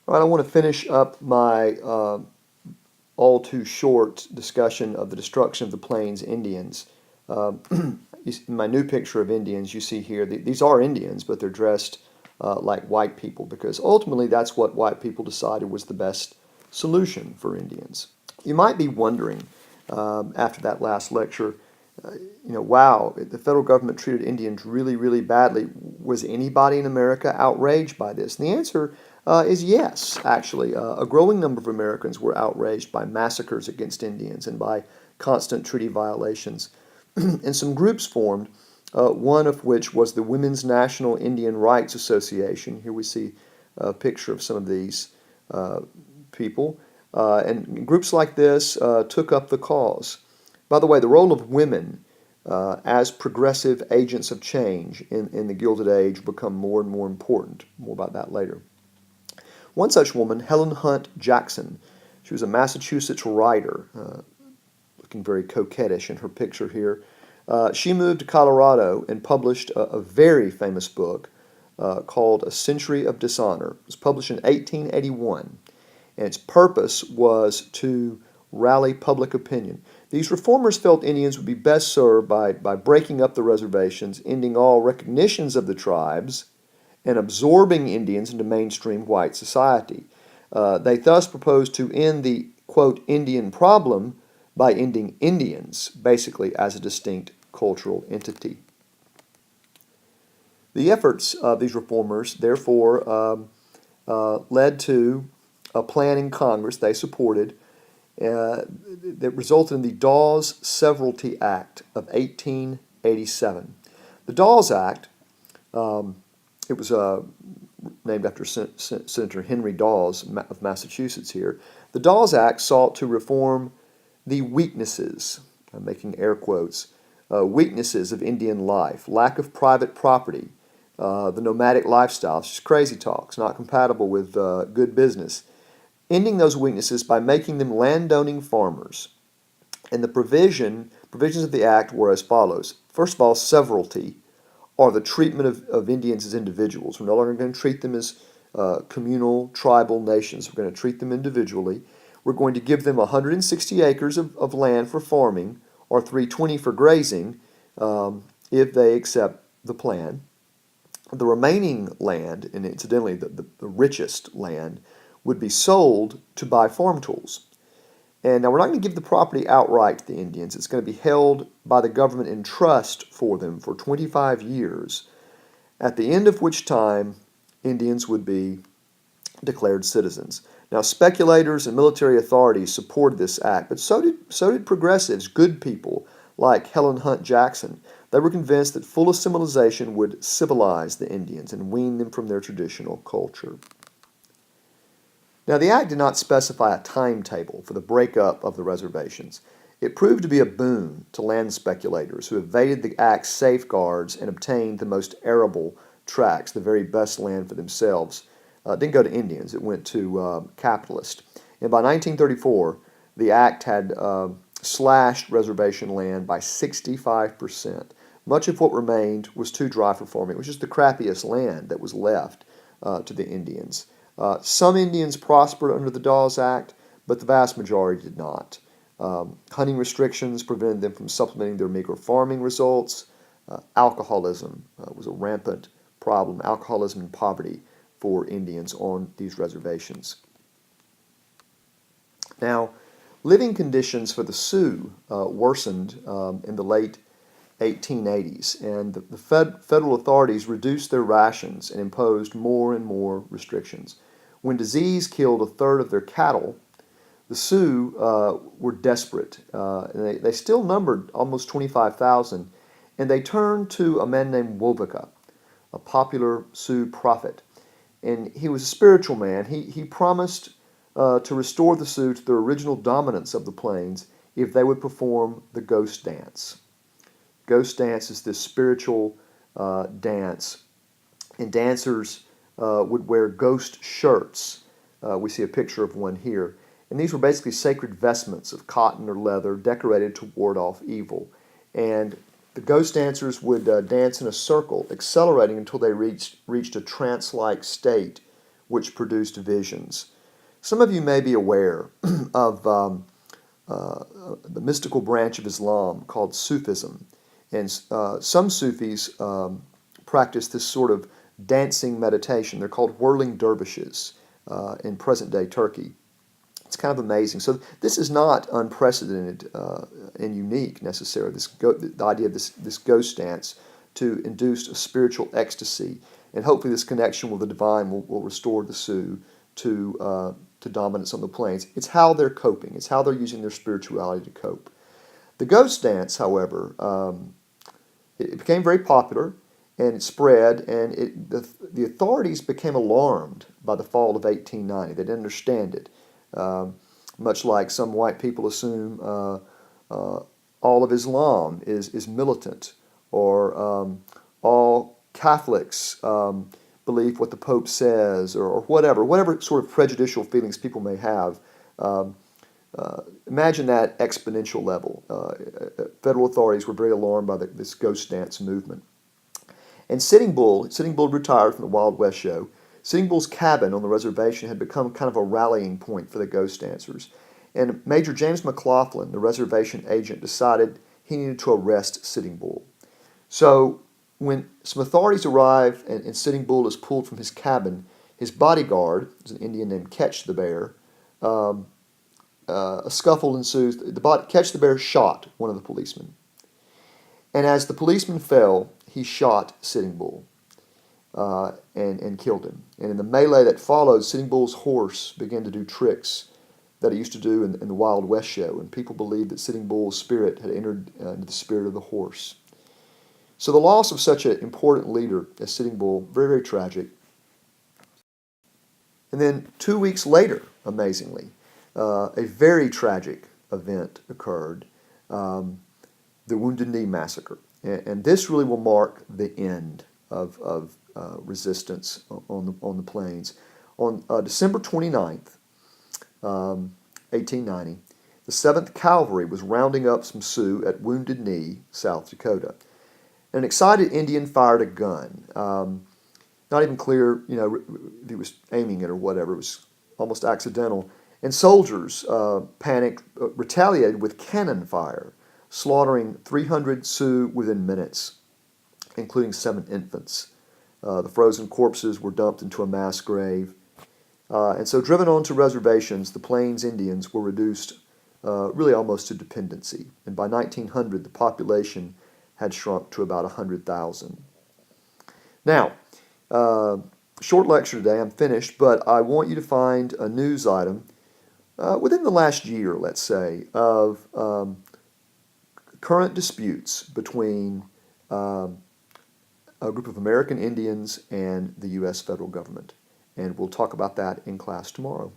All right, I want to finish up my all too short discussion of the destruction of the Plains Indians. In my new picture of Indians, you see here, these are Indians, but they're dressed like white people because ultimately that's what white people decided was the best solution for Indians. You might be wondering after that last lecture, wow, the federal government treated Indians really, really badly. Was anybody in America outraged by this? And the answer is yes, actually. A growing number of Americans were outraged by massacres against Indians and by constant treaty violations. And some groups formed, one of which was the Women's National Indian Rights Association. Here we see a picture of some of these people. And groups like this took up the cause. By the way, the role of women as progressive agents of change in the Gilded Age become more and more important. More about that later. One such woman, Helen Hunt Jackson, she was a Massachusetts writer, looking very coquettish in her picture here. She moved to Colorado and published a very famous book called A Century of Dishonor. It was published in 1881, and its purpose was to rally public opinion. These reformers felt Indians would be best served by breaking up the reservations, ending all recognitions of the tribes, and absorbing Indians into mainstream white society. They thus proposed to end the, quote, Indian problem by ending Indians, basically as a distinct cultural entity. The efforts of these reformers, therefore, led to a plan in Congress they supported that resulted in the Dawes Severalty Act of 1887. The Dawes Act, it was named after Senator Henry Dawes of Massachusetts here. The Dawes Act sought to reform the weaknesses, I'm making air quotes, weaknesses of Indian life, lack of private property, the nomadic lifestyle. It's just crazy talk. It's not compatible with good business. Ending those weaknesses by making them landowning farmers. And the provisions of the act were as follows. First of all, severalty, or the treatment of Indians as individuals. We're no longer going to treat them as communal, tribal nations. We're going to treat them individually. We're going to give them 160 acres of land for farming, or 320 for grazing, if they accept the plan. The remaining land, and incidentally the richest land, would be sold to buy farm tools. And now we're not going to give the property outright to the Indians. It's going to be held by the government in trust for them for 25 years, at the end of which time Indians would be declared citizens. Now, speculators and military authorities supported this act, but so did progressives, good people like Helen Hunt Jackson. They were convinced that full assimilation would civilize the Indians and wean them from their traditional culture. Now, the act did not specify a timetable for the breakup of the reservations. It proved to be a boon to land speculators who evaded the act's safeguards and obtained the most arable tracts, the very best land for themselves. It didn't go to Indians, it went to capitalists. And by 1934, the act had slashed reservation land by 65%. Much of what remained was too dry for farming. It was just the crappiest land that was left to the Indians. Some Indians prospered under the Dawes Act, but the vast majority did not. Hunting restrictions prevented them from supplementing their meager farming results. Alcoholism was a rampant problem, alcoholism and poverty for Indians on these reservations. Now, living conditions for the Sioux worsened in the late 1880s, and the federal authorities reduced their rations and imposed more and more restrictions. When disease killed a third of their cattle, the Sioux were desperate. And they still numbered almost 25,000, and they turned to a man named Wovoka, a popular Sioux prophet. And he was a spiritual man. He promised to restore the Sioux to their original dominance of the plains if they would perform the ghost dance. Ghost dance is this spiritual dance, and dancers would wear ghost shirts. We see a picture of one here. And these were basically sacred vestments of cotton or leather decorated to ward off evil. And the ghost dancers would dance in a circle, accelerating until they reached a trance-like state which produced visions. Some of you may be aware of the mystical branch of Islam called Sufism. And some Sufis practice this sort of dancing meditation. They're called whirling dervishes in present-day Turkey. It's kind of amazing. So this is not unprecedented and unique necessarily, the idea of this ghost dance to induce a spiritual ecstasy. And hopefully this connection with the divine will restore the Sioux to dominance on the plains. It's how they're coping. It's how they're using their spirituality to cope. The ghost dance, however, it became very popular, and it spread, and the authorities became alarmed by the fall of 1890. They didn't understand it. Much like some white people assume all of Islam is militant, or all Catholics believe what the Pope says, or whatever sort of prejudicial feelings people may have. Imagine that exponential level. Federal authorities were very alarmed by this ghost dance movement. And Sitting Bull retired from the Wild West show. Sitting Bull's cabin on the reservation had become kind of a rallying point for the ghost dancers. And Major James McLaughlin, the reservation agent, decided he needed to arrest Sitting Bull. So when some authorities arrive and Sitting Bull is pulled from his cabin, his bodyguard, who's an Indian named Catch the Bear, a scuffle ensues. Catch the Bear shot one of the policemen. And as the policeman fell, he shot Sitting Bull and killed him. And in the melee that followed, Sitting Bull's horse began to do tricks that he used to do in the Wild West show. And people believed that Sitting Bull's spirit had entered into the spirit of the horse. So the loss of such an important leader as Sitting Bull, very, very tragic. And then 2 weeks later, amazingly, a very tragic event occurred, the Wounded Knee Massacre. And this really will mark the end of resistance on the plains. On December 29th, 1890, the 7th Cavalry was rounding up some Sioux at Wounded Knee, South Dakota. An excited Indian fired a gun. Not even clear, if he was aiming it or whatever. It was almost accidental. And soldiers, panicked, retaliated with cannon fire, slaughtering 300 Sioux within minutes, including 7 infants. The frozen corpses were dumped into a mass grave. And so driven onto reservations, the Plains Indians were reduced really almost to dependency. And by 1900, the population had shrunk to about 100,000. Now, short lecture today, I'm finished, but I want you to find a news item within the last year, let's say, of current disputes between a group of American Indians and the U.S. federal government. And we'll talk about that in class tomorrow.